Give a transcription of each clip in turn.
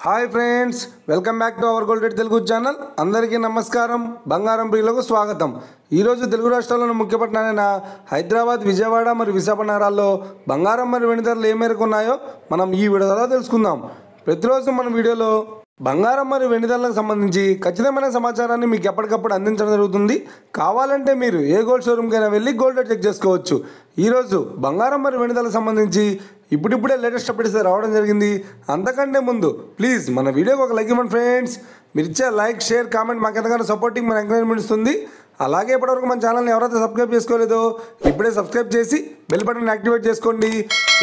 Hi friends, welcome back to our gold rate Telugu channel. అందరికీ నమస్కారం. బంగారం ప్రియులకు స్వాగతం. ఈరోజు తెలుగు రాష్ట్రాల్లోని ముఖ్య పట్టణాలైన హైదరాబాద్, విజయవాడ మరియు విశాఖపట్నం నగరాల్లో బంగారం మరియు వెండి ధరలు ఏ మేరకు ఉన్నాయో మనం ఈ వీడియో ద్వారా తెలుసుకుందాం. ప్రతిరోజు మన వీడియోలో బంగారం మరియు వెండి ధరలకు సంబంధించి ఖచ్చితమైన సమాచారాన్ని మీకు ఎప్పటికప్పుడు అందించడం జరుగుతుంది. కావాలంటే మీరు ఏ గోల్డ్ షోరూమ్కైనా వెళ్ళి గోల్డ్ రేట్ చెక్ చేసుకోవచ్చు. ఈరోజు బంగారం మరియు వెండి ధరలకు సంబంధించి ఇప్పుడిప్పుడే లేటెస్ట్ అప్డేట్స్ రావడం జరిగింది. అంతకంటే ముందు ప్లీజ్ మన వీడియోకి ఒక లైక్ ఇవ్వండి ఫ్రెండ్స్. మీరు ఇచ్చే లైక్, షేర్, కామెంట్ మాకు ఎంతగానో సపోర్టింగ్, మన ఎంకరేజ్మెంట్ ఇస్తుంది. అలాగే ఇప్పటివరకు మన ఛానల్ని ఎవరైతే సబ్స్క్రైబ్ చేసుకోలేదో ఇప్పుడే సబ్స్క్రైబ్ చేసి బెల్ బటన్ యాక్టివేట్ చేసుకోండి.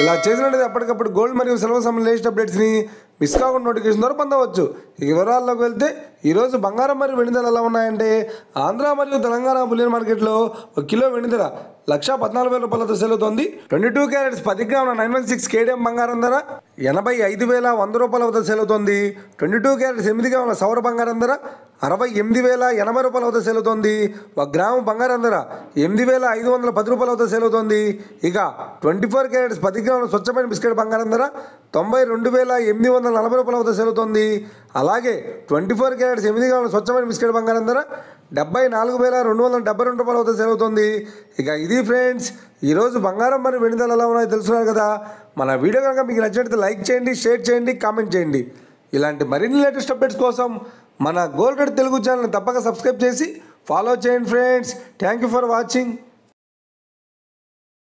ఇలా చేసినట్లయితే ఎప్పటికప్పుడు గోల్డ్ మరియు సిల్వర్ సంబంధించిన లేటెస్ట్ అప్డేట్స్ని మిస్ కాకుండా నోటిఫికేషన్ ద్వారా పొందవచ్చు. ఇక వివరాల్లోకి వెళ్తే ఈరోజు బంగారం మరియు వెండి ధరలు ఎలా ఉన్నాయంటే, ఆంధ్ర మరియు తెలంగాణ బులియన్ మార్కెట్లో ఒక కిలో వెండి ధర 1,14,000 రూపాయలతో సేల్ అవుతోంది. 22 క్యారెట్స్ 10 గ్రాముల 916 కేడిఎం బంగారం ధర 85,100 రూపాయల వద్ద సేల్ అవుతోంది. 22 క్యారెట్స్ 8 గ్రాముల సౌర బంగారం ధర 68,080 రూపాయల వద్ద సేల్ అవుతోంది. 1 గ్రాము బంగారం ధర 8,510 రూపాయల వద్ద సేల్ అవుతోంది. ఇక 24 క్యారెట్స్ 10 గ్రాముల స్వచ్ఛమైన బిస్కెట్ బంగారం ధర 92,840 రూపాయల వద్ద సేల్ అవుతోంది. అలాగే 24 క్యారెట్స్ 8 గ్రాముల స్వచ్ఛమైన బిస్కెట్ బంగారం ధర 74,272 రూపాయల వద్ద సేల్ అవుతుంది. ఇక ఇది ఫ్రెండ్స్ ఈరోజు బంగారం మరియు వెండి ధరలు ఎలా ఉన్నాయో తెలుసుకున్నారు కదా. మన వీడియో కనుక మీకు నచ్చినట్లయితే లైక్ చేయండి, షేర్ చేయండి, కామెంట్ చేయండి. ఇలాంటి మరిన్ని లేటెస్ట్ అప్డేట్స్ కోసం మన గోల్డ్ రేట్ తెలుగు ఛానల్ని తప్పక సబ్స్క్రైబ్ చేసి ఫాలో చేయండి friends. Thank you for watching.